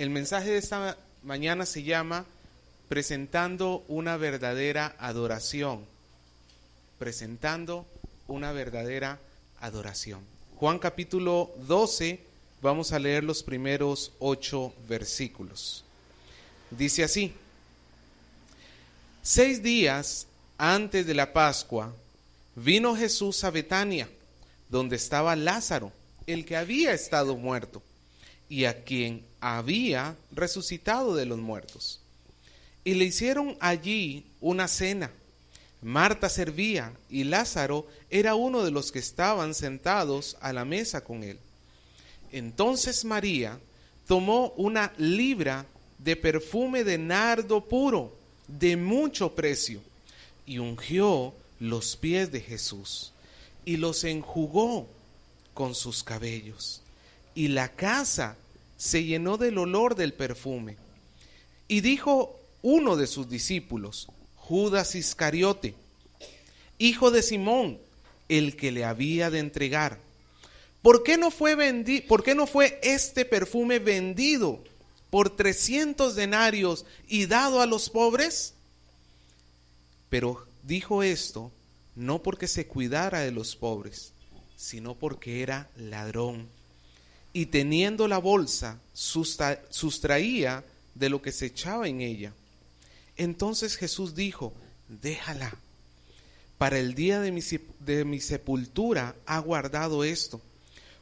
El mensaje de esta mañana se llama Presentando una verdadera adoración. Presentando una verdadera adoración. Juan capítulo 12, vamos a leer los primeros 8 versículos. Dice así: 6 días antes de la Pascua, vino Jesús a Betania, donde estaba Lázaro, el que había estado muerto, y a quien había resucitado de los muertos. Y le hicieron allí una cena. Marta servía, y Lázaro era uno de los que estaban sentados a la mesa con él. Entonces María tomó una libra de perfume de nardo puro, de mucho precio, y ungió los pies de Jesús, y los enjugó con sus cabellos. Y la casa se llenó del olor del perfume. Y dijo uno de sus discípulos, Judas Iscariote, hijo de Simón, el que le había de entregar, ¿por qué no fue este perfume vendido por 300 denarios y dado a los pobres? Pero dijo esto no porque se cuidara de los pobres, sino porque era ladrón, y teniendo la bolsa sustraía de lo que se echaba en ella. Entonces Jesús dijo, déjala, para el día de mi sepultura ha guardado esto,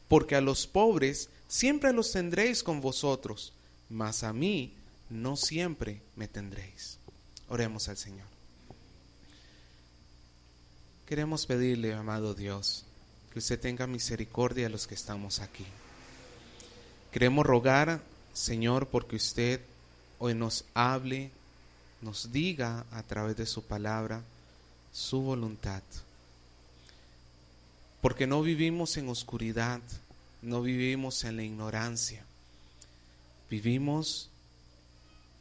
porque a los pobres siempre los tendréis con vosotros, mas a mí no siempre me tendréis. Oremos al Señor. Queremos pedirle, amado Dios, que usted tenga misericordia de los que estamos aquí. Queremos rogar, Señor, porque usted hoy nos hable, nos diga a través de su palabra su voluntad. Porque no vivimos en oscuridad, no vivimos en la ignorancia. Vivimos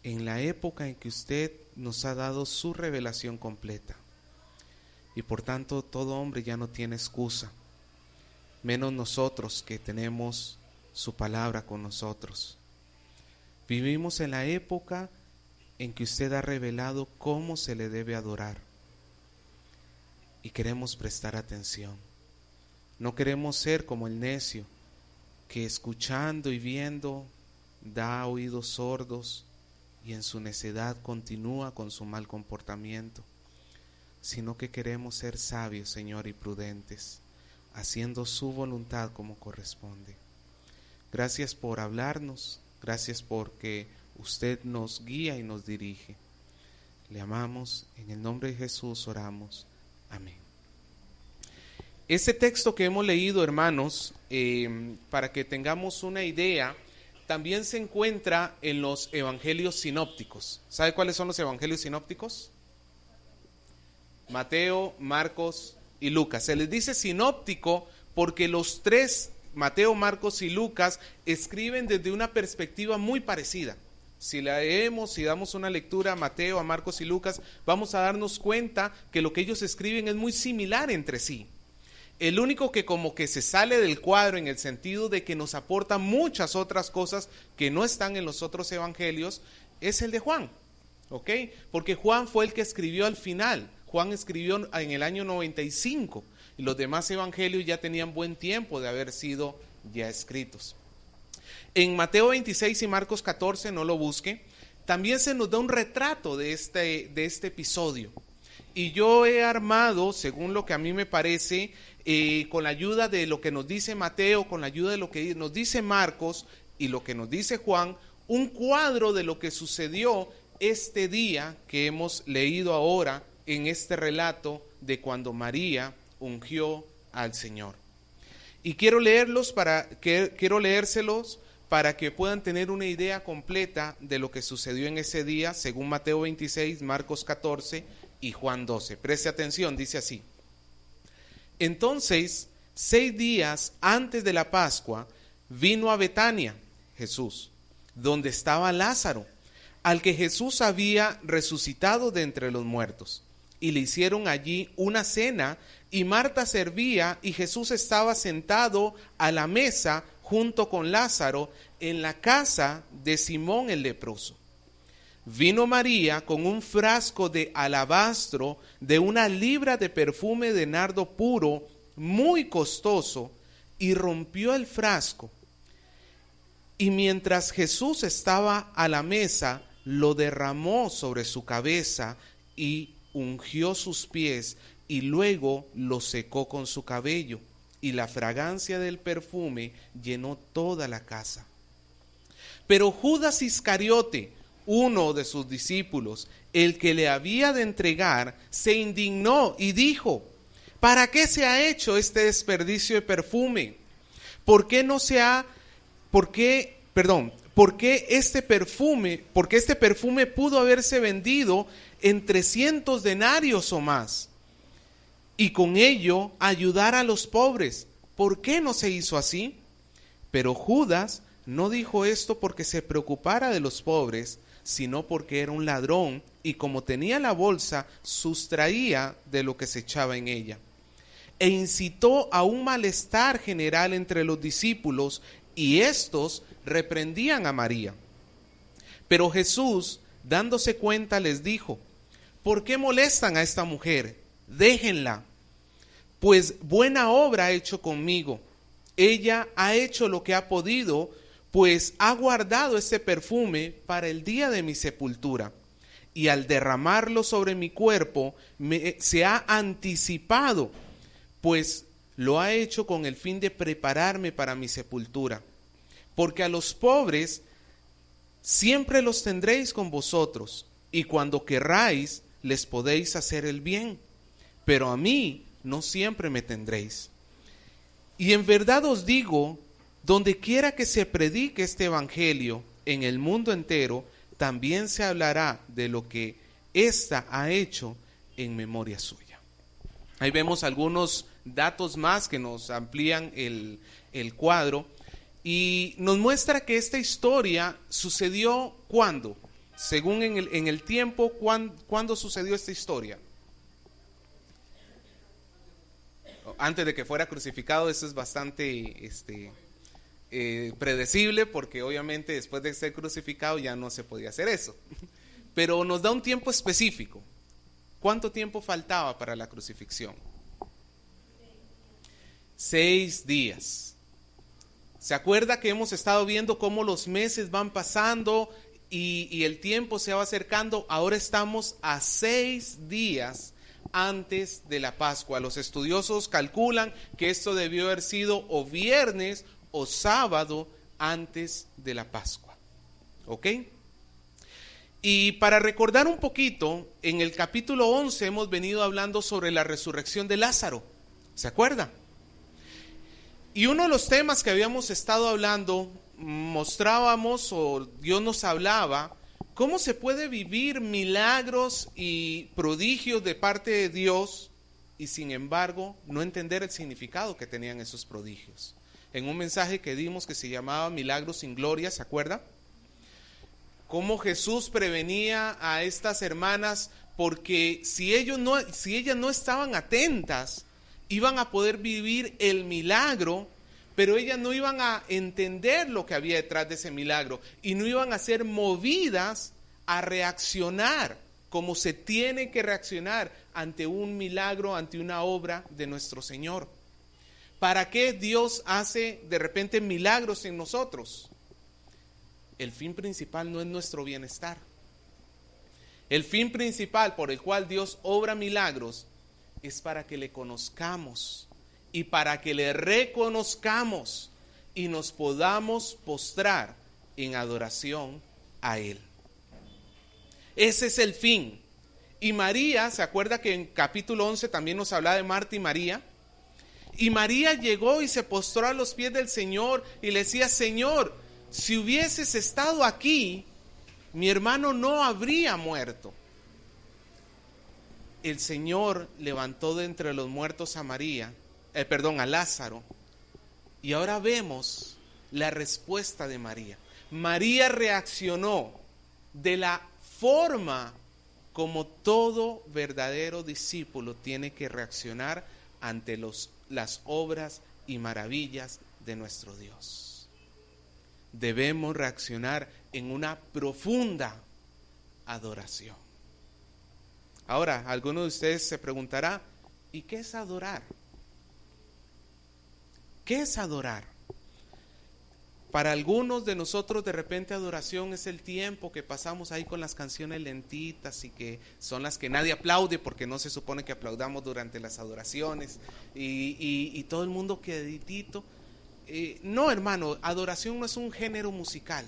en la época en que usted nos ha dado su revelación completa. Y por tanto todo hombre ya no tiene excusa, menos nosotros que tenemos su palabra con nosotros. Vivimos en la época en que usted ha revelado cómo se le debe adorar. Y queremos prestar atención. No queremos ser como el necio, que escuchando y viendo da oídos sordos y en su necedad continúa con su mal comportamiento, sino que queremos ser sabios, Señor, y prudentes, haciendo su voluntad como corresponde. Gracias por hablarnos, gracias porque usted nos guía y nos dirige. Le amamos, en el nombre de Jesús oramos. Amén. Este texto que hemos leído, hermanos, para que tengamos una idea, también se encuentra en los evangelios sinópticos. ¿Sabe cuáles son los evangelios sinópticos? Mateo, Marcos y Lucas. Se les dice sinóptico porque los tres, Mateo, Marcos y Lucas, escriben desde una perspectiva muy parecida. Si leemos, si damos una lectura a Mateo, a Marcos y Lucas, vamos a darnos cuenta que lo que ellos escriben es muy similar entre sí. El único que como que se sale del cuadro en el sentido de que nos aporta muchas otras cosas que no están en los otros evangelios es el de Juan, ¿ok? Porque Juan fue el que escribió al final. Juan escribió en el año 95 y los demás evangelios ya tenían buen tiempo de haber sido ya escritos. En Mateo 26 y Marcos 14, no lo busque, también se nos da un retrato de este episodio. Y yo he armado, según lo que a mí me parece, con la ayuda de lo que nos dice Mateo, con la ayuda de lo que nos dice Marcos y lo que nos dice Juan, un cuadro de lo que sucedió este día que hemos leído ahora en este relato de cuando María ungió al Señor. Y quiero leérselos para que puedan tener una idea completa de lo que sucedió en ese día, según Mateo 26, Marcos 14 y Juan 12. Preste atención, dice así. Entonces, 6 días antes de la Pascua, vino a Betania Jesús, donde estaba Lázaro, al que Jesús había resucitado de entre los muertos. Y le hicieron allí una cena, y Marta servía, y Jesús estaba sentado a la mesa junto con Lázaro en la casa de Simón el leproso. Vino María con un frasco de alabastro de 1 libra de perfume de nardo puro, muy costoso, y rompió el frasco. Y mientras Jesús estaba a la mesa, lo derramó sobre su cabeza y ungió sus pies, y luego lo secó con su cabello, y la fragancia del perfume llenó toda la casa. Pero Judas Iscariote, uno de sus discípulos, el que le había de entregar, se indignó y dijo: ¿para qué se ha hecho este desperdicio de perfume? ¿Por qué este perfume pudo haberse vendido en 300 denarios o más, y con ello ayudar a los pobres? ¿Por qué no se hizo así? Pero Judas no dijo esto porque se preocupara de los pobres, sino porque era un ladrón, y como tenía la bolsa, sustraía de lo que se echaba en ella. E incitó a un malestar general entre los discípulos, y éstos reprendían a María. Pero Jesús, dándose cuenta, les dijo: ¿por qué molestan a esta mujer? Déjenla, pues buena obra ha hecho conmigo. Ella ha hecho lo que ha podido, pues ha guardado este perfume para el día de mi sepultura. Y al derramarlo sobre mi cuerpo, se ha anticipado, pues lo ha hecho con el fin de prepararme para mi sepultura. Porque a los pobres siempre los tendréis con vosotros, y cuando querráis les podéis hacer el bien, pero a mí no siempre me tendréis. Y en verdad os digo, donde quiera que se predique este evangelio en el mundo entero, también se hablará de lo que ésta ha hecho en memoria suya. Ahí vemos algunos datos más que nos amplían el cuadro, y nos muestra que esta historia sucedió ¿cuándo? Según en el tiempo, ¿cuándo sucedió esta historia? Antes de que fuera crucificado. Eso es bastante predecible, porque obviamente después de ser crucificado ya no se podía hacer eso. Pero nos da un tiempo específico. ¿Cuánto tiempo faltaba para la crucifixión? 6 días. ¿Se acuerda que hemos estado viendo cómo los meses van pasando y el tiempo se va acercando? Ahora estamos a 6 días antes de la Pascua. Los estudiosos calculan que esto debió haber sido o viernes o sábado antes de la Pascua. ¿Ok? Y para recordar un poquito, en el capítulo 11 hemos venido hablando sobre la resurrección de Lázaro. ¿Se acuerda? Y uno de los temas que habíamos estado hablando, mostrábamos, o Dios nos hablaba, cómo se puede vivir milagros y prodigios de parte de Dios y sin embargo no entender el significado que tenían esos prodigios. En un mensaje que dimos que se llamaba Milagros sin Gloria, ¿se acuerda? Cómo Jesús prevenía a estas hermanas, porque si ellas no estaban atentas, iban a poder vivir el milagro, pero ellas no iban a entender lo que había detrás de ese milagro y no iban a ser movidas a reaccionar como se tiene que reaccionar ante un milagro, ante una obra de nuestro Señor. ¿Para qué Dios hace de repente milagros en nosotros? El fin principal no es nuestro bienestar. El fin principal por el cual Dios obra milagros es para que le conozcamos y para que le reconozcamos y nos podamos postrar en adoración a Él. Ese es el fin. Y María, ¿se acuerda que en capítulo 11 también nos habla de Marta y María? Y María llegó y se postró a los pies del Señor y le decía: Señor, si hubieses estado aquí, mi hermano no habría muerto. El Señor levantó de entre los muertos a Lázaro. Y ahora vemos la respuesta de María. María reaccionó de la forma como todo verdadero discípulo tiene que reaccionar ante las obras y maravillas de nuestro Dios. debemos reaccionar en una profunda adoración. Ahora, alguno de ustedes se preguntará, ¿y qué es adorar? ¿Qué es adorar? Para algunos de nosotros de repente adoración es el tiempo que pasamos ahí con las canciones lentitas y que son las que nadie aplaude porque no se supone que aplaudamos durante las adoraciones y todo el mundo queditito. No, hermano, adoración no es un género musical.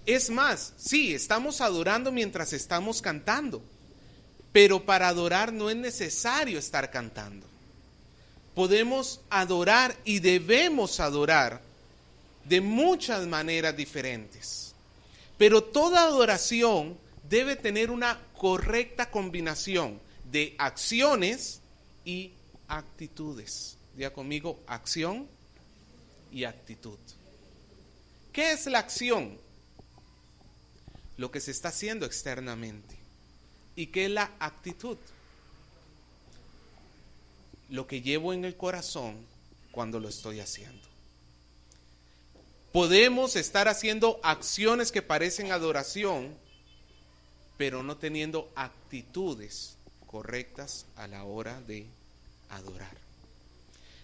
Es más, sí, estamos adorando mientras estamos cantando, pero para adorar no es necesario estar cantando. Podemos adorar y debemos adorar de muchas maneras diferentes. Pero toda adoración debe tener una correcta combinación de acciones y actitudes. Diga conmigo, acción y actitud. ¿Qué es la acción? Lo que se está haciendo externamente. ¿Y qué es la actitud? Lo que llevo en el corazón cuando lo estoy haciendo. Podemos estar haciendo acciones que parecen adoración, pero no teniendo actitudes correctas a la hora de adorar.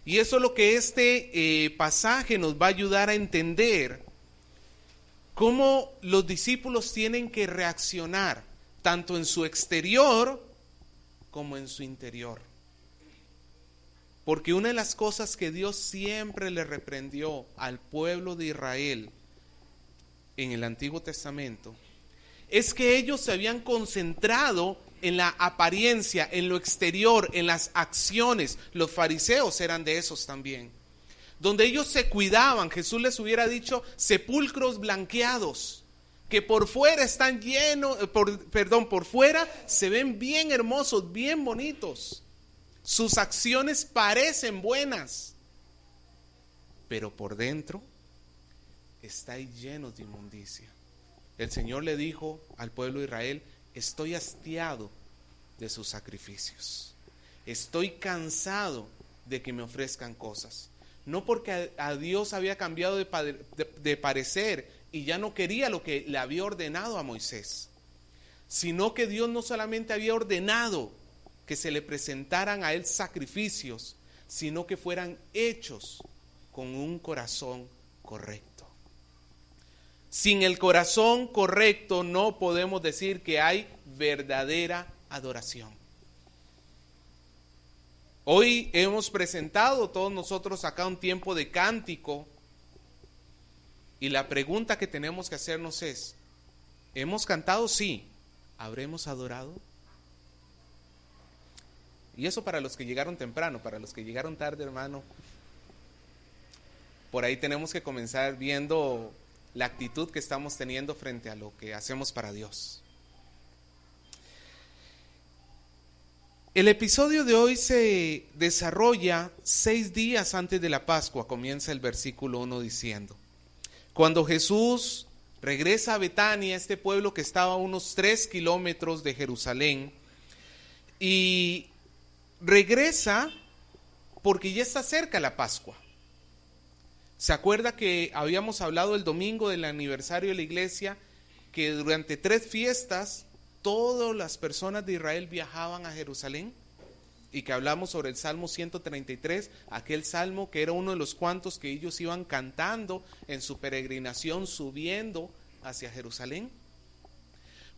Y eso es lo que este pasaje nos va a ayudar a entender, cómo los discípulos tienen que reaccionar, tanto en su exterior como en su interior. Porque una de las cosas que Dios siempre le reprendió al pueblo de Israel en el Antiguo Testamento es que ellos se habían concentrado en la apariencia, en lo exterior, en las acciones. Los fariseos eran de esos también. Donde ellos se cuidaban, Jesús les hubiera dicho sepulcros blanqueados, que por fuera están llenos, por fuera se ven bien hermosos, bien bonitos. Sus acciones parecen buenas, pero por dentro está lleno de inmundicia. El Señor le dijo al pueblo de Israel: estoy hastiado de sus sacrificios. Estoy cansado de que me ofrezcan cosas. No porque a Dios había cambiado de parecer y ya no quería lo que le había ordenado a Moisés, sino que Dios no solamente había ordenado que se le presentaran a él sacrificios, sino que fueran hechos con un corazón correcto. Sin el corazón correcto no podemos decir que hay verdadera adoración. Hoy hemos presentado todos nosotros acá un tiempo de cántico y la pregunta que tenemos que hacernos es: ¿hemos cantado? Sí. ¿Habremos adorado? Y eso para los que llegaron temprano. Para los que llegaron tarde, hermano, por ahí tenemos que comenzar viendo la actitud que estamos teniendo frente a lo que hacemos para Dios. El episodio de hoy se desarrolla 6 días antes de la Pascua. Comienza el versículo 1 diciendo: cuando Jesús regresa a Betania, este pueblo que estaba a unos 3 kilómetros de Jerusalén, y regresa porque ya está cerca la Pascua. ¿Se acuerda que habíamos hablado el domingo del aniversario de la iglesia que durante 3 fiestas todas las personas de Israel viajaban a Jerusalén? Y que hablamos sobre el Salmo 133, aquel salmo que era uno de los cuantos que ellos iban cantando en su peregrinación subiendo hacia Jerusalén.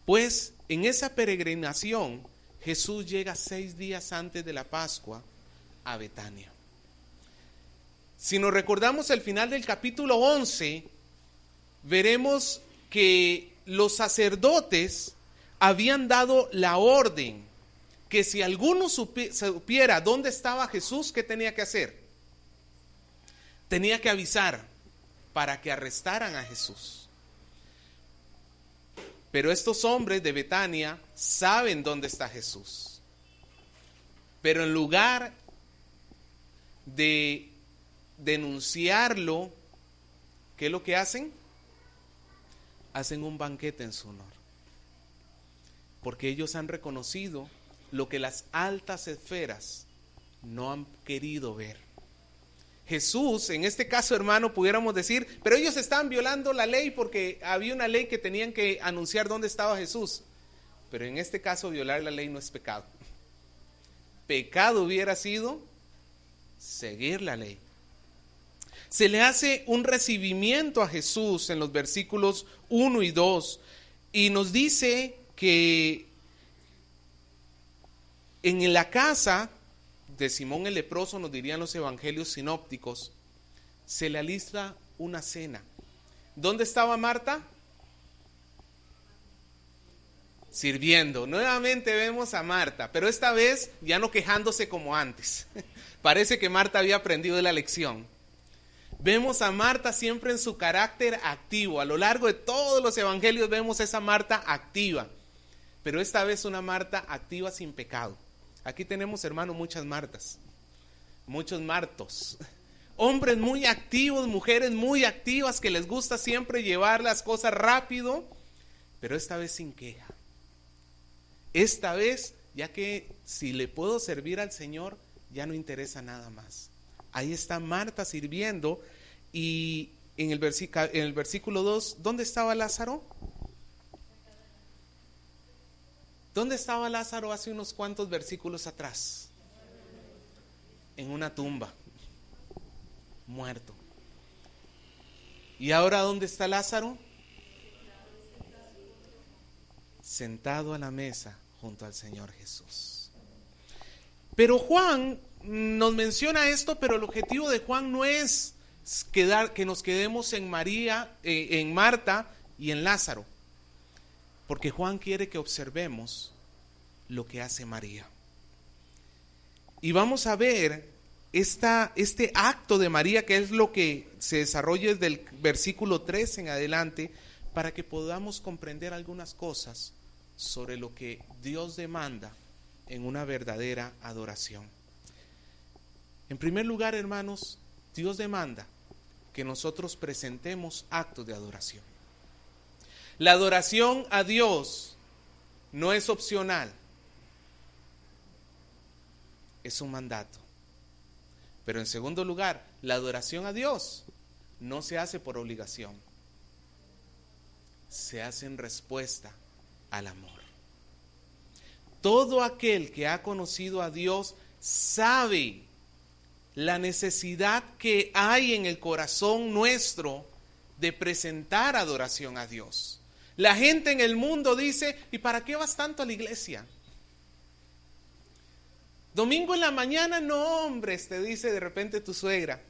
Pues en esa peregrinación Jesús llega 6 días antes de la Pascua a Betania. Si nos recordamos el final del capítulo 11, veremos que los sacerdotes habían dado la orden que si alguno supiera dónde estaba Jesús, ¿qué tenía que hacer? Tenía que avisar para que arrestaran a Jesús. Pero estos hombres de Betania saben dónde está Jesús. Pero en lugar de denunciarlo, ¿qué es lo que hacen? Hacen un banquete en su honor. Porque ellos han reconocido lo que las altas esferas no han querido ver. Jesús, en este caso, hermano, pudiéramos decir, pero ellos estaban violando la ley porque había una ley que tenían que anunciar dónde estaba Jesús. Pero en este caso, violar la ley no es pecado. Pecado hubiera sido seguir la ley. Se le hace un recibimiento a Jesús en los versículos 1 y 2 y nos dice que en la casa de Simón el leproso, nos dirían los evangelios sinópticos, se le alista una cena. ¿Dónde estaba Marta? Sirviendo. Nuevamente vemos a Marta, pero esta vez ya no quejándose como antes. Parece que Marta había aprendido la lección. Vemos a Marta siempre en su carácter activo. A lo largo de todos los evangelios vemos esa Marta activa, pero esta vez una Marta activa sin pecado. Aquí tenemos, hermano, muchas Martas, muchos Martos, hombres muy activos, mujeres muy activas que les gusta siempre llevar las cosas rápido, pero esta vez sin queja. Esta vez, ya que si le puedo servir al Señor, ya no interesa nada más. Ahí está Marta sirviendo y en el versículo 2, ¿dónde estaba Lázaro? ¿Dónde estaba Lázaro hace unos cuantos versículos atrás? En una tumba, muerto. ¿Y ahora dónde está Lázaro? Sentado a la mesa junto al Señor Jesús. Pero Juan nos menciona esto, pero el objetivo de Juan no es que nos quedemos en María, en Marta y en Lázaro. Porque Juan quiere que observemos lo que hace María. Y vamos a ver este acto de María, que es lo que se desarrolla desde el versículo 3 en adelante, para que podamos comprender algunas cosas sobre lo que Dios demanda en una verdadera adoración. En primer lugar, hermanos, Dios demanda que nosotros presentemos actos de adoración. La adoración a Dios no es opcional, es un mandato. Pero en segundo lugar, la adoración a Dios no se hace por obligación, se hace en respuesta al amor. Todo aquel que ha conocido a Dios sabe la necesidad que hay en el corazón nuestro de presentar adoración a Dios. La gente en el mundo dice, ¿y para qué vas tanto a la iglesia? Domingo en la mañana, no, hombre, te dice de repente tu suegra,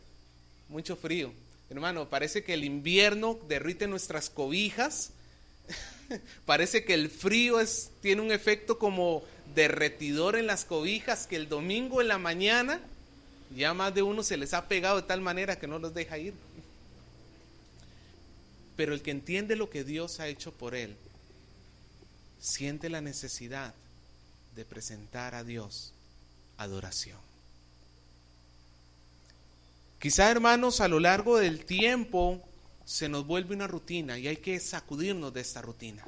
mucho frío. Hermano, parece que el invierno derrite nuestras cobijas, parece que el frío tiene un efecto como derretidor en las cobijas, que el domingo en la mañana ya más de uno se les ha pegado de tal manera que no los deja ir. Pero el que entiende lo que Dios ha hecho por él, siente la necesidad de presentar a Dios adoración. Quizá, hermanos, a lo largo del tiempo se nos vuelve una rutina y hay que sacudirnos de esta rutina.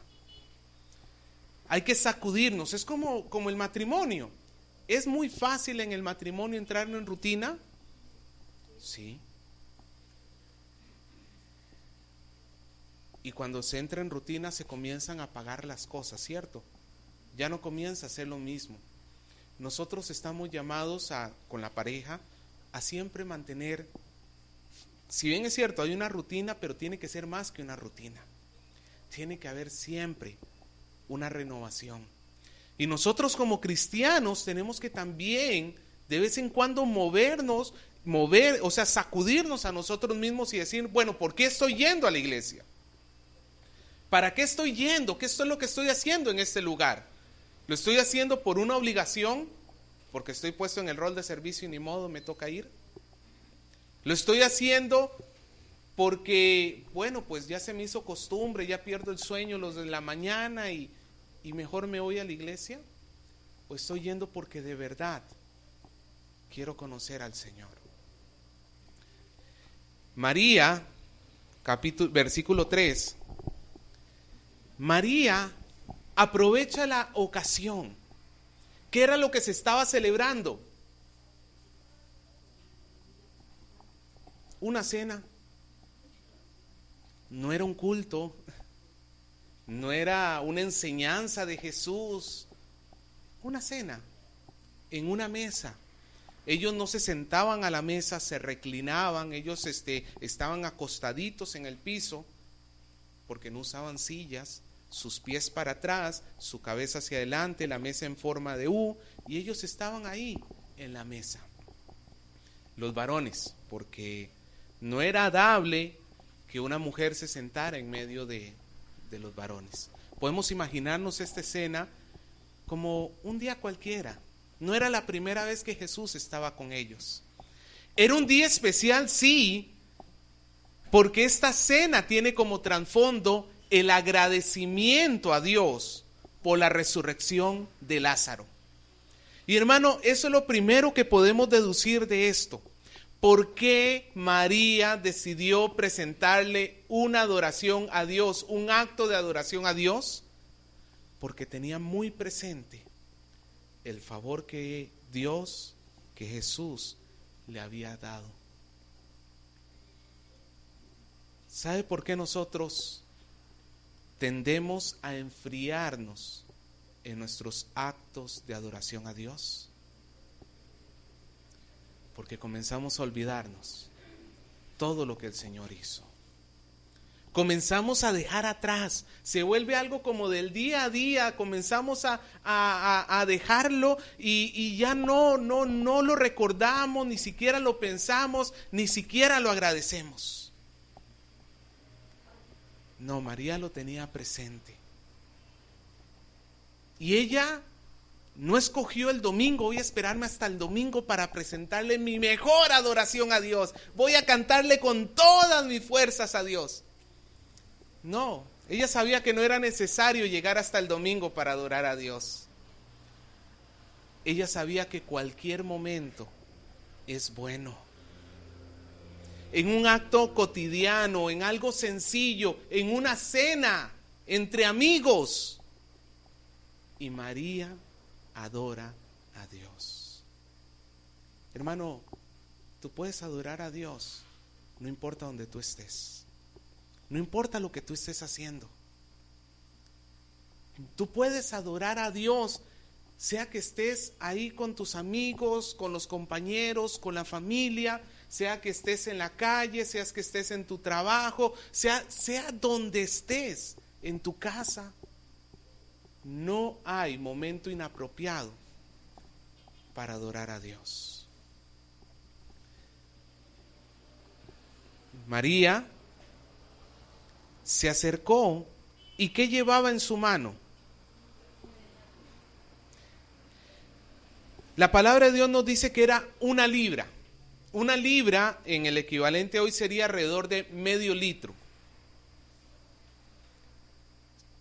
Hay que sacudirnos, es como el matrimonio. ¿Es muy fácil en el matrimonio entrar en rutina? Sí. Y cuando se entra en rutina se comienzan a apagar las cosas, ¿cierto? Ya no comienza a ser lo mismo. Nosotros estamos llamados con la pareja a siempre mantener, si bien es cierto, hay una rutina, pero tiene que ser más que una rutina. Tiene que haber siempre una renovación. Y nosotros como cristianos tenemos que también de vez en cuando sacudirnos a nosotros mismos y decir, bueno, ¿por qué estoy yendo a la iglesia? ¿Para qué estoy yendo? ¿Qué es lo que estoy haciendo en este lugar? ¿Lo estoy haciendo por una obligación? Porque estoy puesto en el rol de servicio y ni modo me toca ir. ¿Lo estoy haciendo porque, bueno, pues ya se me hizo costumbre, ya pierdo el sueño los de la mañana y mejor me voy a la iglesia? ¿O estoy yendo porque de verdad quiero conocer al Señor? María, versículo 3. María aprovecha la ocasión. ¿Qué era lo que se estaba celebrando? una cena. No era un culto, no era una enseñanza de Jesús. Una cena en una mesa. Ellos no se sentaban a la mesa, se reclinaban, ellos estaban acostaditos en el piso porque no usaban sillas, sus pies para atrás, su cabeza hacia adelante, la mesa en forma de U, y ellos estaban ahí en la mesa. Los varones, porque no era dable que una mujer se sentara en medio de los varones. Podemos imaginarnos esta escena como un día cualquiera. No era la primera vez que Jesús estaba con ellos. Era un día especial, sí, porque esta cena tiene como trasfondo el agradecimiento a Dios por la resurrección de Lázaro. Y hermano, eso es lo primero que podemos deducir de esto. ¿Por qué María decidió presentarle una adoración a Dios, un acto de adoración a Dios? Porque tenía muy presente el favor que Dios, que Jesús le había dado. ¿Sabe por qué nosotros tendemos a enfriarnos en nuestros actos de adoración a Dios? Porque comenzamos a olvidarnos todo lo que el Señor hizo. Comenzamos a dejar atrás, se vuelve algo como del día a día, comenzamos a dejarlo y ya no lo recordamos, ni siquiera lo pensamos, ni siquiera lo agradecemos. No, María lo tenía presente. Y ella no escogió el domingo, voy a esperarme hasta el domingo para presentarle mi mejor adoración a Dios. Voy a cantarle con todas mis fuerzas a Dios. No, ella sabía que no era necesario llegar hasta el domingo para adorar a Dios. Ella sabía que cualquier momento es bueno. En un acto cotidiano, en algo sencillo, en una cena entre amigos. Y María adora a Dios. Hermano, tú puedes adorar a Dios, no importa donde tú estés. No importa lo que tú estés haciendo. Tú puedes adorar a Dios, sea que estés ahí con tus amigos, con los compañeros, con la familia, sea que estés en la calle, sea que estés en tu trabajo, sea donde estés, en tu casa. No hay momento inapropiado para adorar a Dios. María se acercó y ¿qué llevaba en su mano? La palabra de Dios nos dice que era una libra. Una libra en el equivalente hoy sería alrededor de medio litro.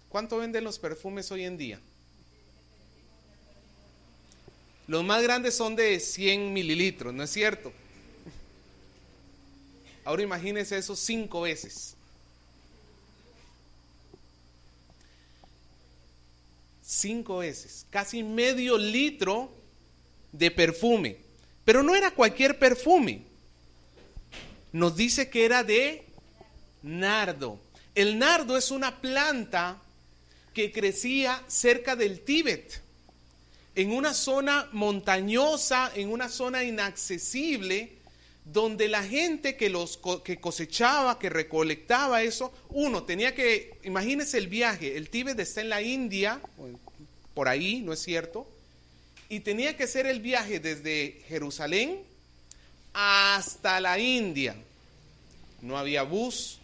¿Cuánto venden los perfumes hoy en día? Los más grandes son de 100 mililitros, ¿no es cierto? Ahora imagínense eso 5 veces. 5 veces, casi medio litro de perfume. Pero no era cualquier perfume. Nos dice que era de nardo. El nardo es una planta que crecía cerca del Tíbet, en una zona montañosa, en una zona inaccesible, donde la gente que cosechaba, que recolectaba eso, uno tenía que, imagínense el viaje, el Tíbet está en la India, por ahí, ¿no es cierto? Y tenía que hacer el viaje desde Jerusalén hasta la India. No había bus,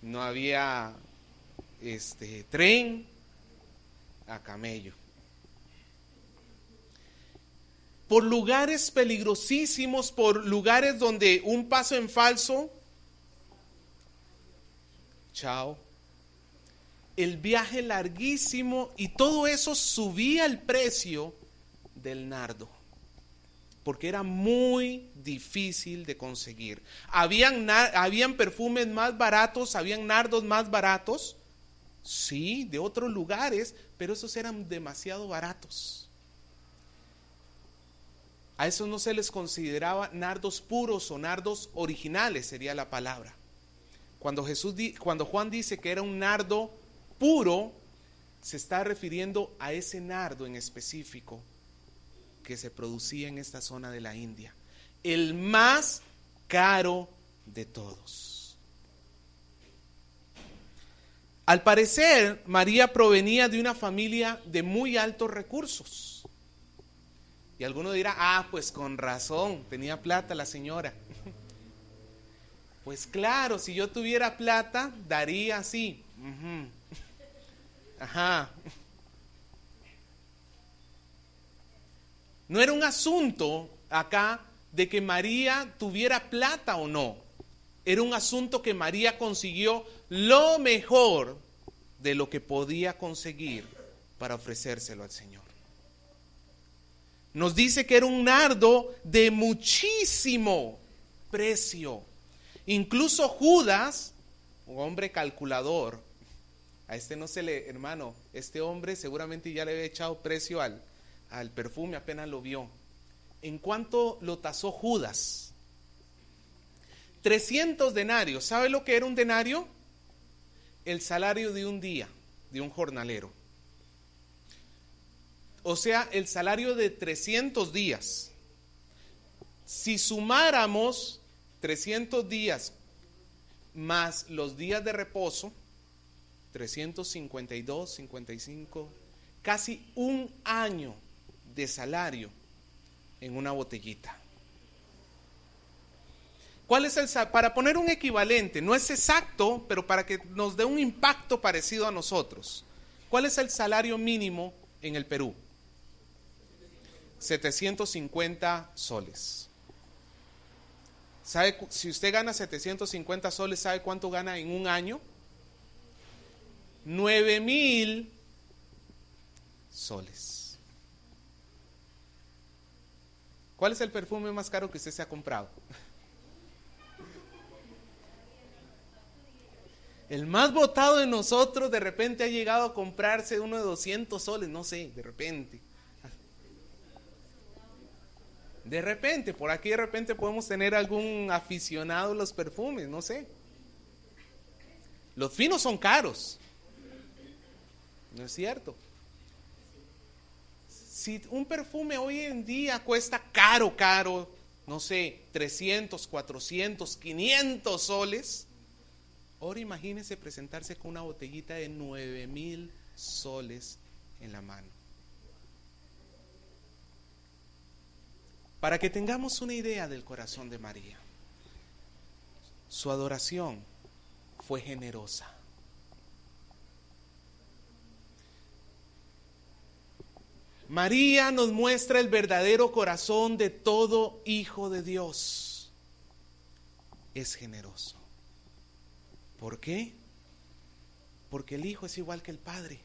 no había tren, a camello. Por lugares peligrosísimos, por lugares donde un paso en falso, chao. El viaje larguísimo y todo eso subía el precio del nardo, porque era muy difícil de conseguir. Habían perfumes más baratos, habían nardos más baratos, sí, de otros lugares, pero esos eran demasiado baratos. A eso no se les consideraba nardos puros o nardos originales, sería la palabra. Cuando Juan dice que era un nardo puro, se está refiriendo a ese nardo en específico que se producía en esta zona de la India, el más caro de todos. Al parecer, María provenía de una familia de muy altos recursos. Y alguno dirá, pues con razón, tenía plata la señora. Pues claro, si yo tuviera plata, daría así. Ajá. No era un asunto acá de que María tuviera plata o no. Era un asunto que María consiguió lo mejor de lo que podía conseguir para ofrecérselo al Señor. Nos dice que era un nardo de muchísimo precio. Incluso Judas, un hombre calculador, a este no se le, hermano, este hombre seguramente ya le había echado precio al perfume apenas lo vio. ¿En cuánto lo tasó Judas? 300 denarios. ¿Sabe lo que era un denario? El salario de un día, de un jornalero. O sea, el salario de 300 días. Si sumáramos 300 días más los días de reposo, 352, 55, casi un año de salario en una botellita. ¿Cuál es para poner un equivalente? No es exacto, pero para que nos dé un impacto parecido a nosotros. ¿Cuál es el salario mínimo en el Perú? 750 soles. ¿Sabe? Si usted gana 750 soles, ¿sabe cuánto gana en un año? 9,000 soles. ¿Cuál es el perfume más caro que usted se ha comprado? El más votado de nosotros de repente ha llegado a comprarse uno de 200 soles, no sé, de repente. De repente, por aquí de repente podemos tener algún aficionado a los perfumes, no sé. Los finos son caros. ¿No es cierto? Si un perfume hoy en día cuesta caro, no sé, 300, 400, 500 soles, ahora imagínense presentarse con una botellita de 9,000 soles en la mano. Para que tengamos una idea del corazón de María, su adoración fue generosa. María nos muestra el verdadero corazón de todo hijo de Dios. Es generoso. ¿Por qué? Porque el hijo es igual que el padre.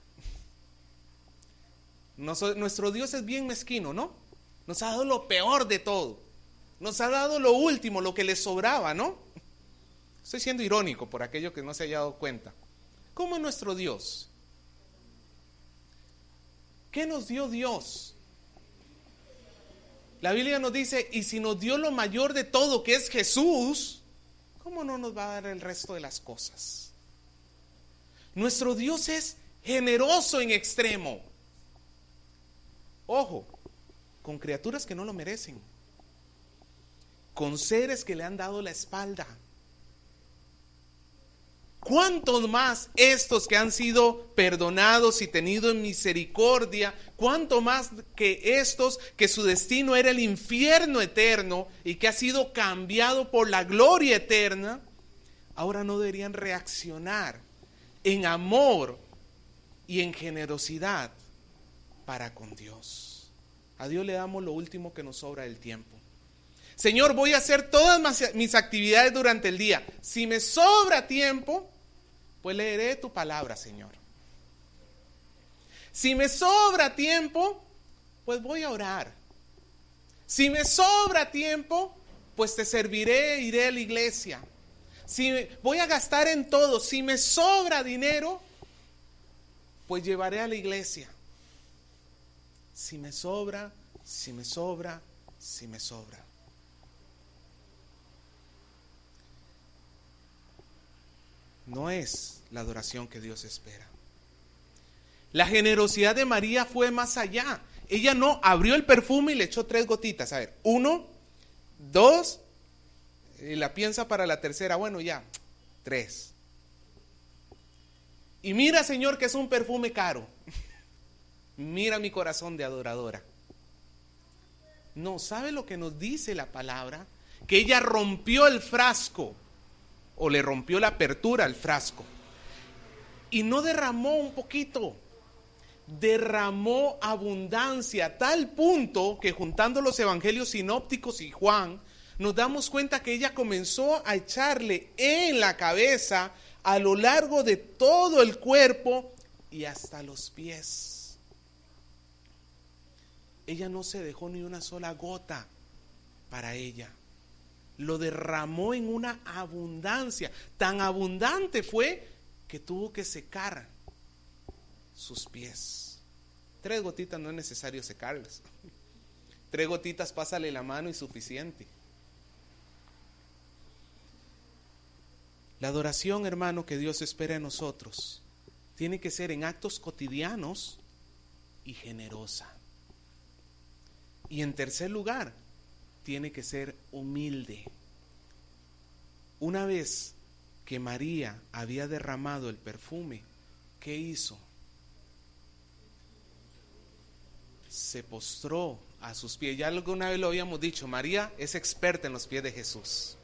Nuestro Dios es bien mezquino, ¿no? Nos ha dado lo peor de todo. Nos ha dado lo último, lo que le sobraba, ¿no? Estoy siendo irónico por aquello que no se haya dado cuenta. ¿Cómo es nuestro Dios? ¿Qué nos dio Dios? La Biblia nos dice, y si nos dio lo mayor de todo, que es Jesús, ¿cómo no nos va a dar el resto de las cosas? Nuestro Dios es generoso en extremo. Ojo, con criaturas que no lo merecen, con seres que le han dado la espalda. ¿Cuántos más estos que han sido perdonados y tenido en misericordia? ¿Cuánto más que estos que su destino era el infierno eterno y que ha sido cambiado por la gloria eterna? Ahora no deberían reaccionar en amor y en generosidad para con Dios. A Dios le damos lo último que nos sobra del tiempo. Señor, voy a hacer todas mis actividades durante el día. Si me sobra tiempo, pues leeré tu palabra, Señor. Si me sobra tiempo, pues voy a orar. Si me sobra tiempo, pues te serviré, iré a la iglesia. Si voy a gastar en todo, si me sobra dinero, pues llevaré a la iglesia. Si me sobra, si me sobra. No es la adoración que Dios espera. La generosidad de María fue más allá. Ella no abrió el perfume y le echó 3 gotitas. A ver, 1, 2, y la piensa para la tercera. Bueno, ya, 3. Y mira, Señor, que es un perfume caro. Mira mi corazón de adoradora. No, ¿sabe lo que nos dice la palabra? Que ella rompió el frasco, o le rompió la apertura al frasco, y no derramó un poquito, derramó abundancia, a tal punto que juntando los evangelios sinópticos y Juan, nos damos cuenta que ella comenzó a echarle en la cabeza, a lo largo de todo el cuerpo y hasta los pies. Ella no se dejó ni una sola gota para ella. Lo derramó en una abundancia. Tan abundante fue que tuvo que secar sus pies. 3 gotitas no es necesario secarlas. 3 gotitas, pásale la mano y suficiente. La adoración, hermano, que Dios espera en nosotros tiene que ser en actos cotidianos y generosa. Y en tercer lugar, tiene que ser humilde. Una vez que María había derramado el perfume, ¿qué hizo? Se postró a sus pies. Ya alguna vez lo habíamos dicho, María es experta en los pies de Jesús.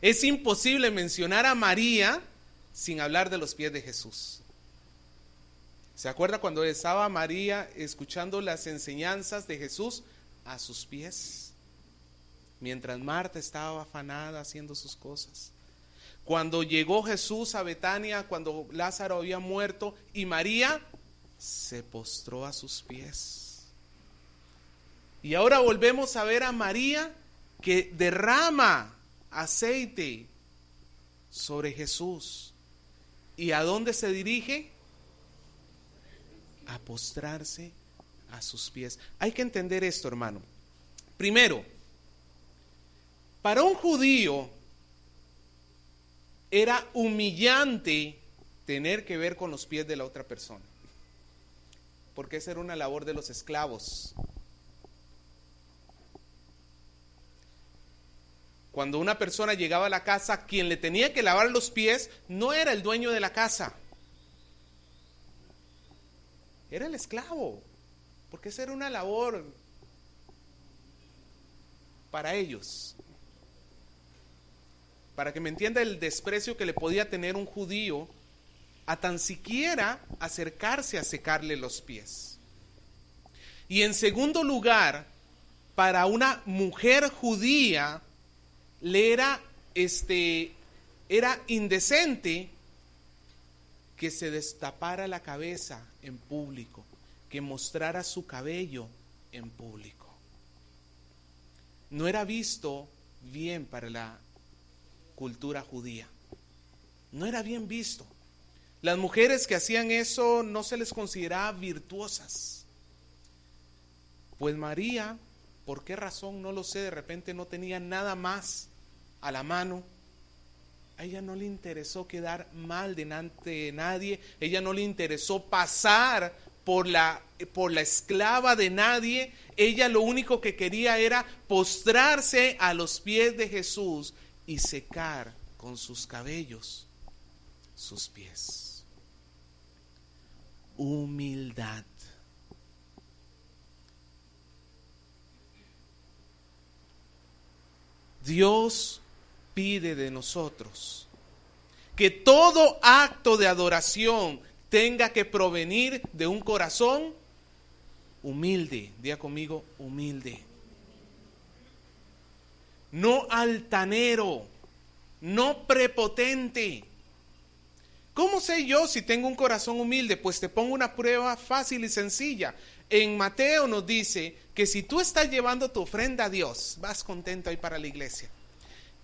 Es imposible mencionar a María sin hablar de los pies de Jesús. ¿Se acuerda cuando estaba María escuchando las enseñanzas de Jesús a sus pies? Mientras Marta estaba afanada haciendo sus cosas. Cuando llegó Jesús a Betania, cuando Lázaro había muerto, y María se postró a sus pies. Y ahora volvemos a ver a María que derrama aceite sobre Jesús. ¿Y a dónde se dirige? A postrarse a sus pies. Hay que entender esto, hermano. Primero, para un judío era humillante tener que ver con los pies de la otra persona, porque esa era una labor de los esclavos. Cuando una persona llegaba a la casa, quien le tenía que lavar los pies no era el dueño de la casa, era el esclavo, porque esa era una labor para ellos. Para que me entienda el desprecio que le podía tener un judío a tan siquiera acercarse a secarle los pies. Y en segundo lugar, para una mujer judía le era indecente que se destapara la cabeza en público, que mostrara su cabello en público. No era visto bien para la cultura judía. No era bien visto. Las mujeres que hacían eso no se les consideraba virtuosas. Pues María, ¿por qué razón? No lo sé, de repente no tenía nada más a la mano. A ella no le interesó quedar mal delante de nadie. Ella no le interesó pasar por la esclava de nadie. Ella lo único que quería era postrarse a los pies de Jesús y secar con sus cabellos sus pies. Humildad. Dios pide de nosotros que todo acto de adoración tenga que provenir de un corazón humilde. Diga conmigo, humilde. No altanero, no prepotente. ¿Cómo sé yo si tengo un corazón humilde? Pues te pongo una prueba fácil y sencilla. En Mateo nos dice que si tú estás llevando tu ofrenda a Dios, vas contento ahí para la iglesia,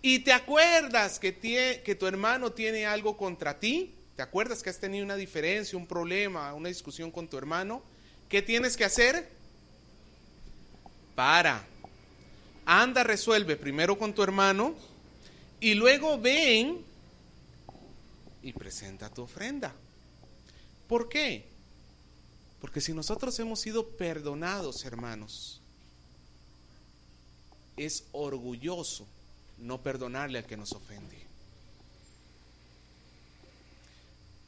y te acuerdas que tu hermano tiene algo contra ti, te acuerdas que has tenido una diferencia, un problema, una discusión con tu hermano, ¿qué tienes que hacer? anda, resuelve primero con tu hermano y luego ven y presenta tu ofrenda. ¿Por qué? Porque si nosotros hemos sido perdonados, hermanos, es orgulloso no perdonarle al que nos ofende.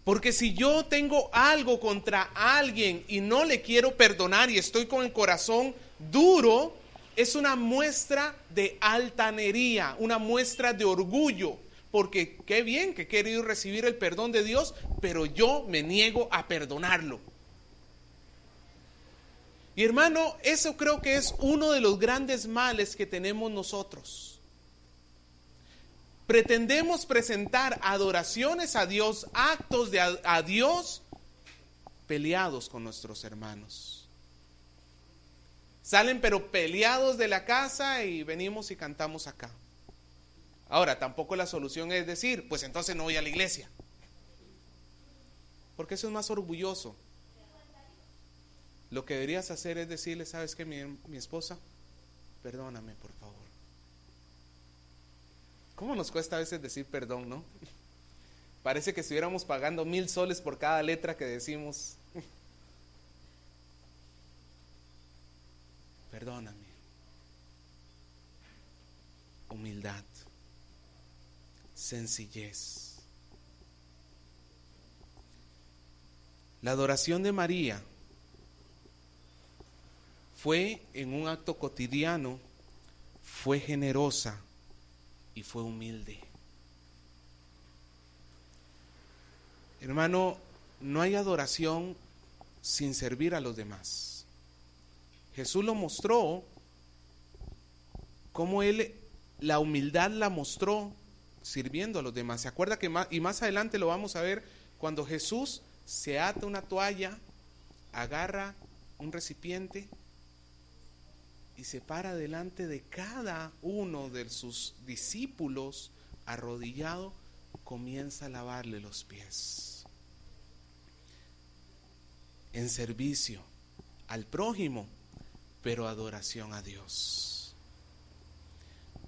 Porque si yo tengo algo contra alguien y no le quiero perdonar y estoy con el corazón duro, es una muestra de altanería, una muestra de orgullo. Porque qué bien que he querido recibir el perdón de Dios, pero yo me niego a perdonarlo. Y hermano, eso creo que es uno de los grandes males que tenemos nosotros. Pretendemos presentar adoraciones a Dios, actos de a Dios, peleados con nuestros hermanos. Salen pero peleados de la casa y venimos y cantamos acá. Ahora, tampoco la solución es decir, pues entonces no voy a la iglesia. Porque eso es más orgulloso. Lo que deberías hacer es decirle, ¿sabes qué, mi esposa? Perdóname, por favor. ¿Cómo nos cuesta a veces decir perdón, no? Parece que estuviéramos pagando 1,000 soles por cada letra que decimos. Perdóname. Humildad. Sencillez. La adoración de María fue en un acto cotidiano, fue generosa y fue humilde. Hermano, no hay adoración sin servir a los demás. Jesús lo mostró, como él la humildad la mostró sirviendo a los demás. ¿Se acuerda que más adelante lo vamos a ver cuando Jesús se ata una toalla, agarra un recipiente y se para delante de cada uno de sus discípulos arrodillado, comienza a lavarle los pies en servicio al prójimo, pero adoración a Dios.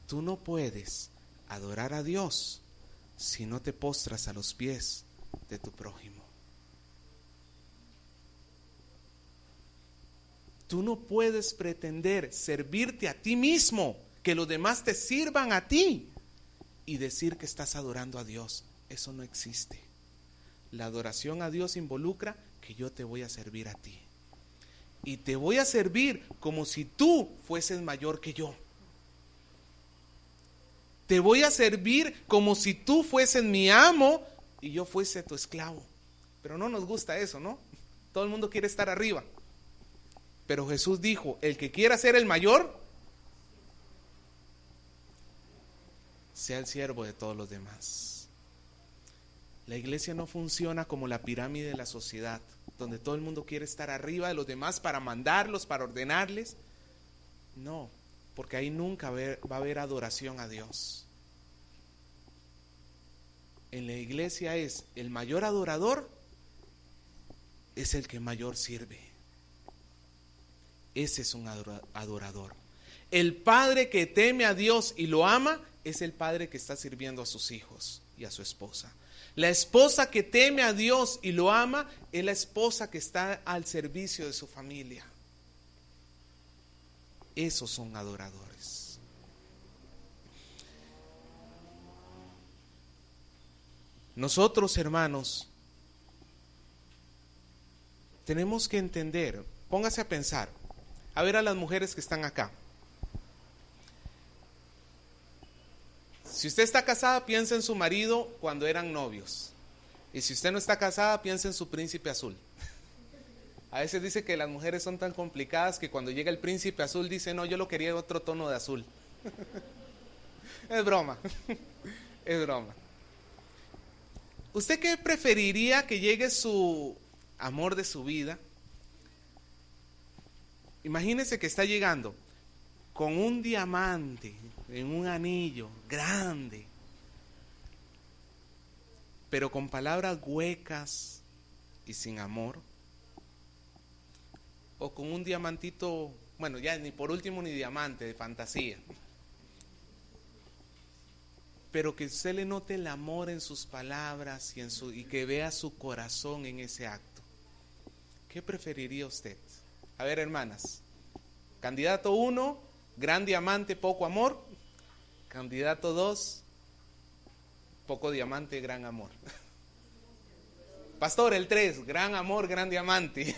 Tú no puedes adorar a Dios si no te postras a los pies de tu prójimo. Tú no puedes pretender servirte a ti mismo, que los demás te sirvan a ti y decir que estás adorando a Dios. Eso no existe. La adoración a Dios involucra que yo te voy a servir a ti. Y te voy a servir como si tú fueses mayor que yo. Te voy a servir como si tú fueses mi amo y yo fuese tu esclavo. Pero no nos gusta eso, ¿no? Todo el mundo quiere estar arriba. Pero Jesús dijo, el que quiera ser el mayor, sea el siervo de todos los demás. La iglesia no funciona como la pirámide de la sociedad, donde todo el mundo quiere estar arriba de los demás para mandarlos, para ordenarles. No, porque ahí nunca va a haber adoración a Dios. En la iglesia es el mayor adorador, es el que mayor sirve. Ese es un adorador. El padre que teme a Dios y lo ama es el padre que está sirviendo a sus hijos y a su esposa. La esposa que teme a Dios y lo ama es la esposa que está al servicio de su familia. Esos son adoradores. Nosotros, hermanos, tenemos que entender, póngase a pensar, a ver a las mujeres que están acá. Si usted está casada, piensa en su marido cuando eran novios. Y si usted no está casada, piensa en su príncipe azul. A veces dice que las mujeres son tan complicadas que cuando llega el príncipe azul dice, no, yo lo quería de otro tono de azul. Es broma, es broma. ¿Usted qué preferiría que llegue su amor de su vida? Imagínese que está llegando con un diamante en un anillo grande, pero con palabras huecas y sin amor. O con un diamantito, bueno, ya ni por último ni diamante, de fantasía. Pero que usted le note el amor en sus palabras y que vea su corazón en ese acto. ¿Qué preferiría usted? A ver, hermanas. Candidato 1, gran diamante, poco amor. Candidato 2, poco diamante, gran amor. Pastor, el 3, gran amor, gran diamante.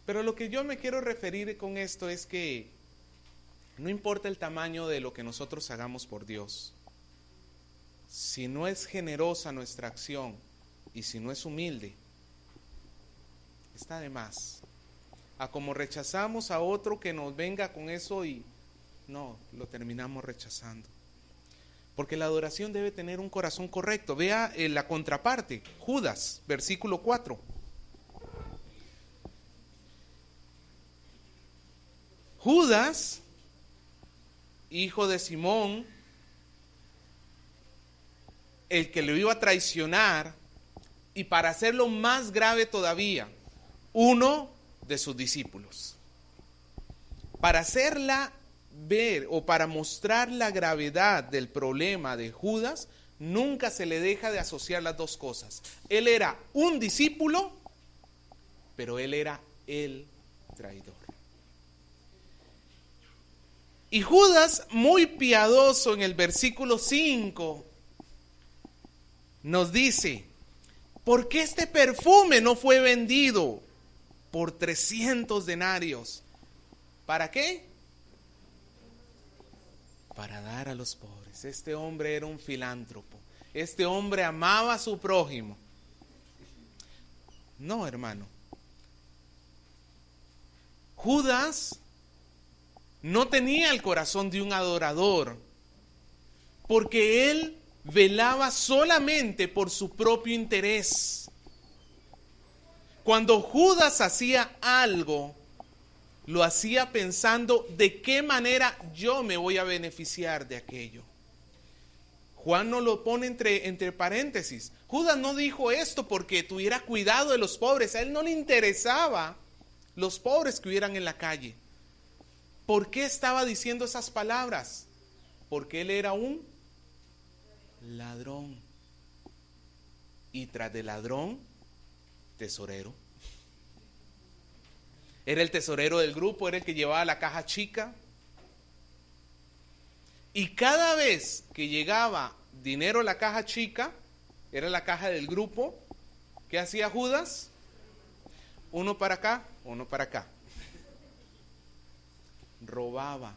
Pero lo que yo me quiero referir con esto es que no importa el tamaño de lo que nosotros hagamos por Dios, si no es generosa nuestra acción y si no es humilde, está de más. A como rechazamos a otro que nos venga con eso y no, lo terminamos rechazando. Porque la adoración debe tener un corazón correcto. Vea la contraparte, Judas, versículo 4. Judas, hijo de Simón, el que lo iba a traicionar, y para hacerlo más grave todavía, uno de sus discípulos. Para hacerla ver o para mostrar la gravedad del problema de Judas, nunca se le deja de asociar las dos cosas. Él era un discípulo, pero él era el traidor. Y Judas, muy piadoso, en el versículo 5, nos dice: ¿por qué este perfume no fue vendido por 300 denarios? ¿Para qué? Para dar a los pobres. Este hombre era un filántropo. Este hombre amaba a su prójimo. No, hermano. Judas no tenía el corazón de un adorador, porque él velaba solamente por su propio interés. Cuando Judas hacía algo, lo hacía pensando de qué manera yo me voy a beneficiar de aquello. Juan nos lo pone entre paréntesis. Judas no dijo esto porque tuviera cuidado de los pobres. A él no le interesaba los pobres que hubieran en la calle. ¿Por qué estaba diciendo esas palabras? Porque él era un ladrón. Y tras de ladrón, tesorero. Era el tesorero del grupo, era el que llevaba la caja chica. Y cada vez que llegaba dinero a la caja chica, era la caja del grupo, ¿qué hacía Judas? Uno para acá, uno para acá. Robaba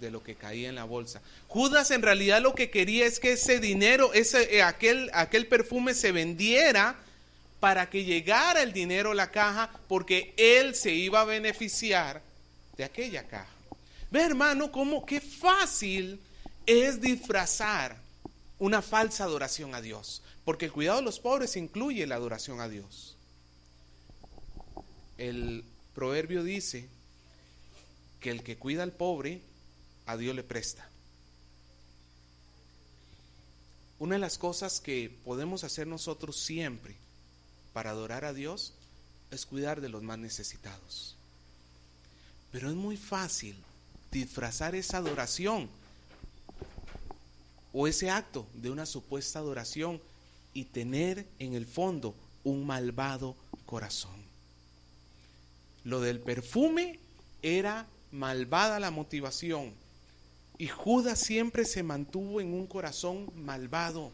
de lo que caía en la bolsa. Judas en realidad lo que quería es que ese dinero, aquel perfume se vendiera para que llegara el dinero a la caja, porque él se iba a beneficiar de aquella caja. Ve, hermano, qué fácil es disfrazar una falsa adoración a Dios, porque el cuidado de los pobres incluye la adoración a Dios. El proverbio dice que el que cuida al pobre, a Dios le presta. Una de las cosas que podemos hacer nosotros siempre para adorar a Dios es cuidar de los más necesitados. Pero es muy fácil disfrazar esa adoración o ese acto de una supuesta adoración y tener en el fondo un malvado corazón. Lo del perfume era malvada la motivación, y Judas siempre se mantuvo en un corazón malvado.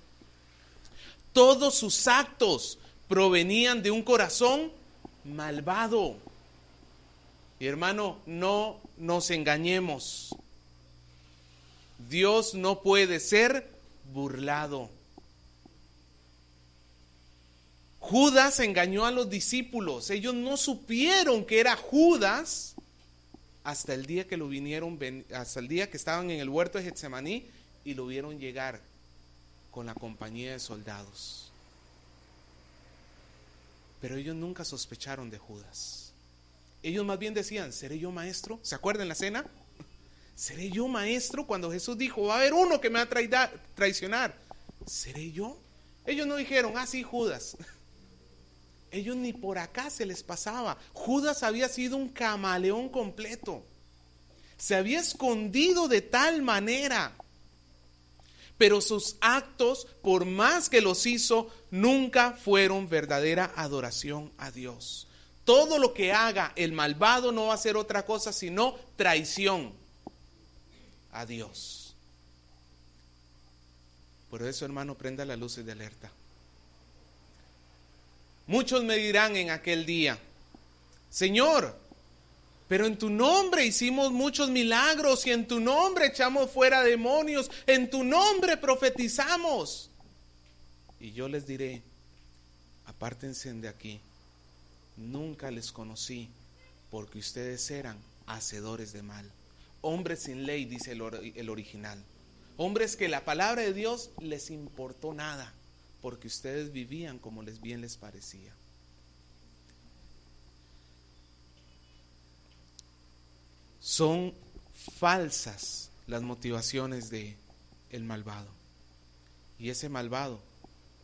Todos sus actos provenían de un corazón malvado. Y hermano, no nos engañemos. Dios no puede ser burlado. Judas engañó a los discípulos. Ellos no supieron que era Judas hasta el día que hasta el día que estaban en el huerto de Getsemaní y lo vieron llegar con la compañía de soldados. Pero ellos nunca sospecharon de Judas. Ellos más bien decían: ¿seré yo maestro? ¿Se acuerdan la cena? ¿Seré yo maestro? Cuando Jesús dijo: va a haber uno que me va a traicionar. ¿Seré yo? Ellos no dijeron: ah, sí, Judas. Ellos ni por acá se les pasaba. Judas había sido un camaleón completo. Se había escondido de tal manera. Pero sus actos, por más que los hizo, nunca fueron verdadera adoración a Dios. Todo lo que haga el malvado no va a ser otra cosa sino traición a Dios. Por eso, hermano, prenda las luces de alerta. Muchos me dirán en aquel día: Señor, pero en tu nombre hicimos muchos milagros y en tu nombre echamos fuera demonios, en tu nombre profetizamos. Y yo les diré: apártense de aquí, nunca les conocí, porque ustedes eran hacedores de mal. Hombres sin ley, dice el original. Hombres que la palabra de Dios les importó nada, porque ustedes vivían como bien les parecía. Son falsas las motivaciones de el malvado. Y ese malvado,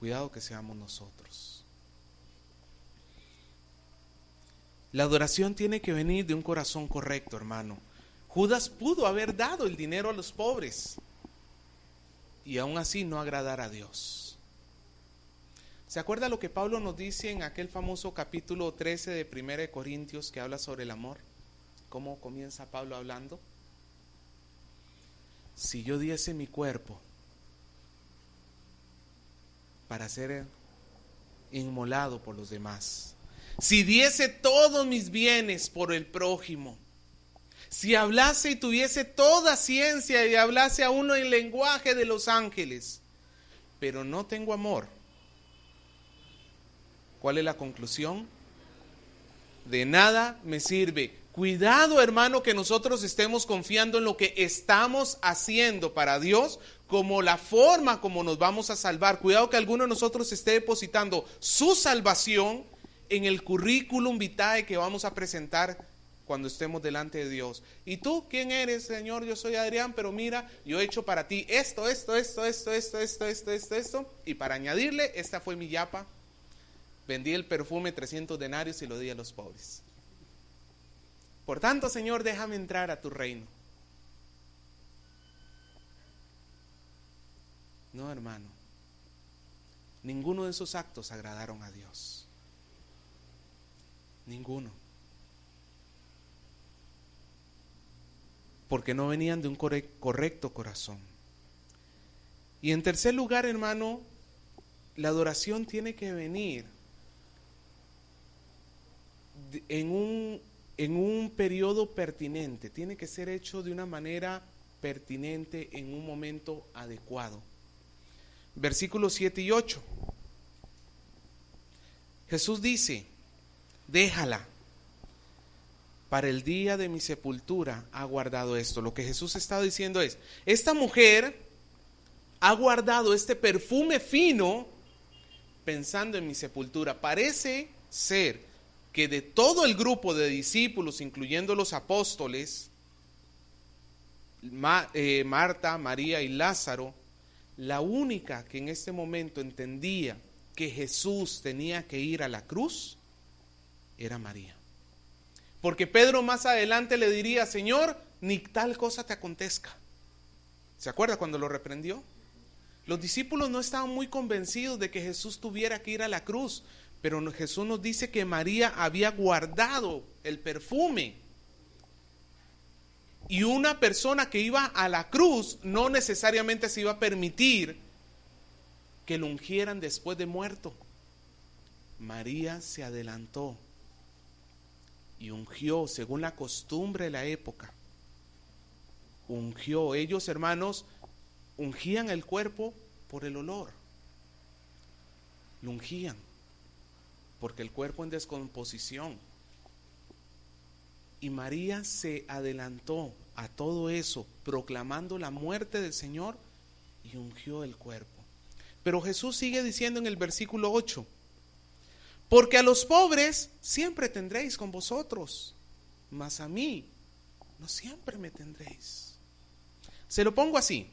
cuidado que seamos nosotros. La adoración tiene que venir de un corazón correcto, hermano. Judas pudo haber dado el dinero a los pobres y aún así no agradar a Dios. ¿Se acuerda lo que Pablo nos dice en aquel famoso capítulo 13 de 1 Corintios que habla sobre el amor? ¿Cómo comienza Pablo hablando? Si yo diese mi cuerpo para ser inmolado por los demás, si diese todos mis bienes por el prójimo, si hablase y tuviese toda ciencia y hablase aún el lenguaje de los ángeles, pero no tengo amor, ¿cuál es la conclusión? De nada me sirve. Cuidado, hermano, que nosotros estemos confiando en lo que estamos haciendo para Dios como la forma como nos vamos a salvar. Cuidado que alguno de nosotros esté depositando su salvación en el currículum vitae que vamos a presentar cuando estemos delante de Dios. ¿Y tú quién eres, Señor? Yo soy Adrián, pero mira, yo he hecho para ti esto, y para añadirle, esta fue mi yapa. Vendí el perfume 300 denarios y lo di a los pobres. Por tanto, Señor, déjame entrar a tu reino. No, hermano. Ninguno de esos actos agradaron a Dios. Ninguno. Porque no venían de un correcto corazón. Y en tercer lugar, hermano, la adoración tiene que venir en un periodo pertinente, tiene que ser hecho de una manera pertinente en un momento adecuado. Versículos 7 y 8. Jesús dice: déjala, para el día de mi sepultura ha guardado esto. Lo que Jesús está diciendo es: esta mujer ha guardado este perfume fino pensando en mi sepultura. Parece ser que de todo el grupo de discípulos, incluyendo los apóstoles, Marta, María y Lázaro, la única que en este momento entendía que Jesús tenía que ir a la cruz era María. Porque Pedro más adelante le diría: Señor, ni tal cosa te acontezca. ¿Se acuerda cuando lo reprendió? Los discípulos no estaban muy convencidos de que Jesús tuviera que ir a la cruz, pero Jesús nos dice que María había guardado el perfume. Y una persona que iba a la cruz no necesariamente se iba a permitir que lo ungieran después de muerto. María se adelantó y ungió según la costumbre de la época. Ungió. Ellos, hermanos, ungían el cuerpo por el olor. Lo ungían porque el cuerpo en descomposición. Y María se adelantó a todo eso, proclamando la muerte del Señor, y ungió el cuerpo. Pero Jesús sigue diciendo en el versículo 8: porque a los pobres siempre tendréis con vosotros, mas a mí no siempre me tendréis. Se lo pongo así.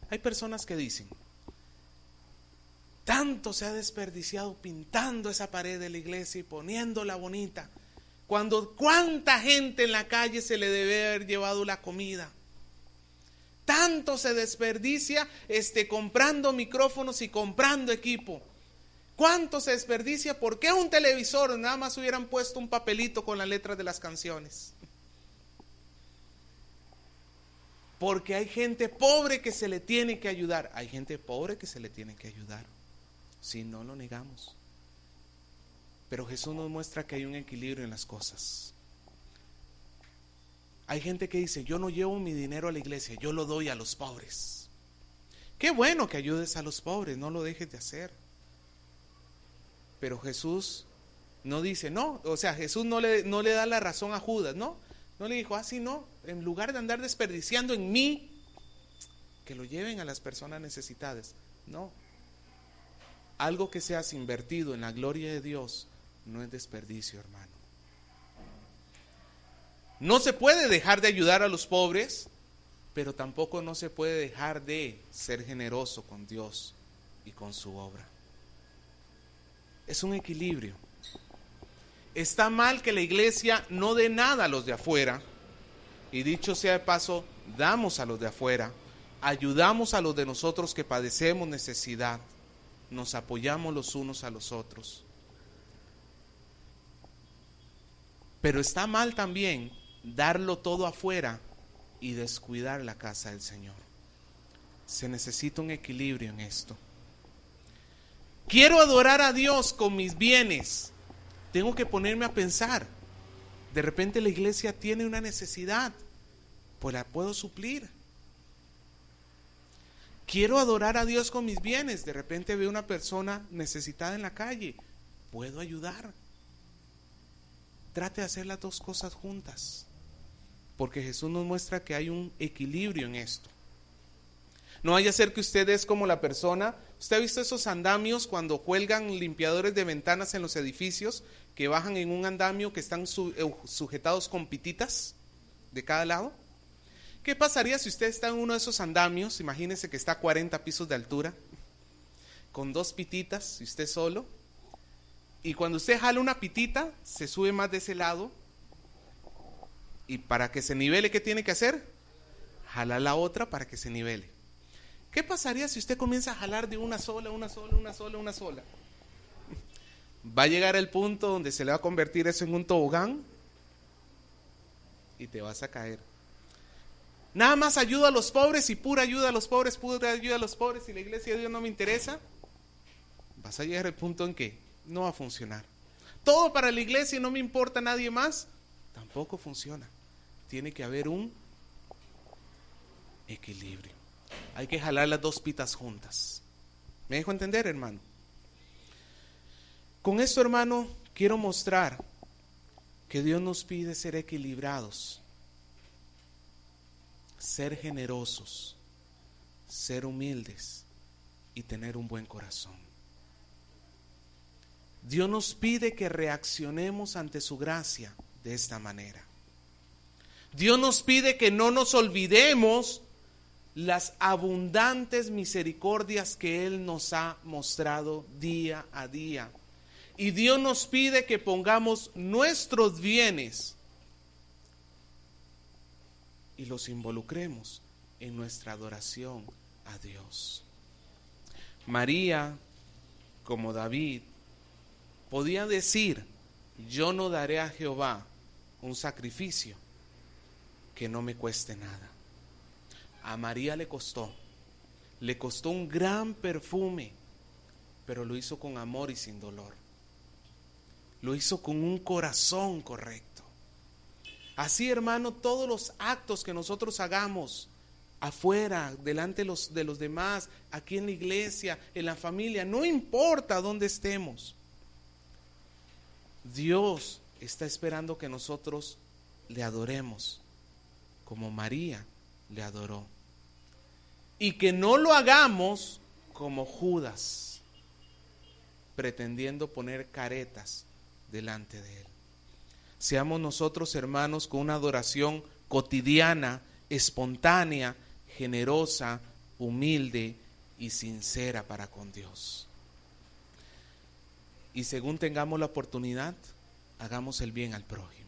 Hay personas que dicen: Tanto se ha desperdiciado pintando esa pared de la iglesia y poniéndola bonita. Cuando cuánta gente en la calle se le debe haber llevado la comida. Tanto se desperdicia comprando micrófonos y comprando equipo. ¿Cuánto se desperdicia? ¿Por qué un televisor? Nada más hubieran puesto un papelito con las letras de las canciones. Porque hay gente pobre que se le tiene que ayudar. Hay gente pobre que se le tiene que ayudar. Si no lo negamos. Pero Jesús nos muestra que hay un equilibrio en las cosas. Hay gente que dice, yo no llevo mi dinero a la iglesia, yo lo doy a los pobres. Qué bueno que ayudes a los pobres, no lo dejes de hacer. Pero Jesús no dice, no, o sea, Jesús no le da la razón a Judas, ¿no? No le dijo, así no, en lugar de andar desperdiciando en mí, que lo lleven a las personas necesitadas. No. Algo que seas invertido en la gloria de Dios no es desperdicio, hermano. No se puede dejar de ayudar a los pobres, pero tampoco no se puede dejar de ser generoso con Dios y con su obra. Es un equilibrio. Está mal que la iglesia no dé nada a los de afuera, y dicho sea de paso, damos a los de afuera, ayudamos a los de nosotros que padecemos necesidad, nos apoyamos los unos a los otros. Pero está mal también darlo todo afuera y descuidar la casa del Señor. Se necesita un equilibrio en esto. Quiero adorar a Dios con mis bienes. Tengo que ponerme a pensar. De repente la iglesia tiene una necesidad, pues la puedo suplir. Quiero adorar a Dios con mis bienes. De repente veo una persona necesitada en la calle, puedo ayudar. Trate de hacer las dos cosas juntas, porque Jesús nos muestra que hay un equilibrio en esto. No vaya a ser que usted es como la persona. ¿Usted ha visto esos andamios cuando cuelgan limpiadores de ventanas en los edificios, que bajan en un andamio que están sujetados con pititas de cada lado? ¿Qué pasaría si usted está en uno de esos andamios? Imagínese que está a 40 pisos de altura, con dos pititas y usted solo. Y cuando usted jala una pitita, se sube más de ese lado. Y para que se nivele, ¿qué tiene que hacer? Jalar la otra para que se nivele. ¿Qué pasaría si usted comienza a jalar de una sola? Va a llegar el punto donde se le va a convertir eso en un tobogán y te vas a caer. Nada más ayuda a los pobres y pura ayuda a los pobres, y la iglesia de Dios no me interesa. Vas a llegar al punto en que no va a funcionar. Todo para la iglesia y no me importa nadie más, tampoco funciona. Tiene que haber un equilibrio. Hay que jalar las dos pitas juntas. ¿Me dejo entender, hermano? Con esto, hermano, quiero mostrar que Dios nos pide ser equilibrados, ser generosos, ser humildes y tener un buen corazón. Dios nos pide que reaccionemos ante su gracia de esta manera. Dios nos pide que no nos olvidemos las abundantes misericordias que Él nos ha mostrado día a día. Y Dios nos pide que pongamos nuestros bienes y los involucremos en nuestra adoración a Dios. María, como David, podía decir: yo no daré a Jehová un sacrificio que no me cueste nada. A María le costó un gran perfume, pero lo hizo con amor y sin dolor. Lo hizo con un corazón correcto. Así, hermano, todos los actos que nosotros hagamos afuera, delante de los demás, aquí en la iglesia, en la familia, no importa dónde estemos, Dios está esperando que nosotros le adoremos como María le adoró. Y que no lo hagamos como Judas, pretendiendo poner caretas delante de él. Seamos nosotros, hermanos, con una adoración cotidiana, espontánea, generosa, humilde y sincera para con Dios. y según tengamos la oportunidad, hagamos el bien al prójimo.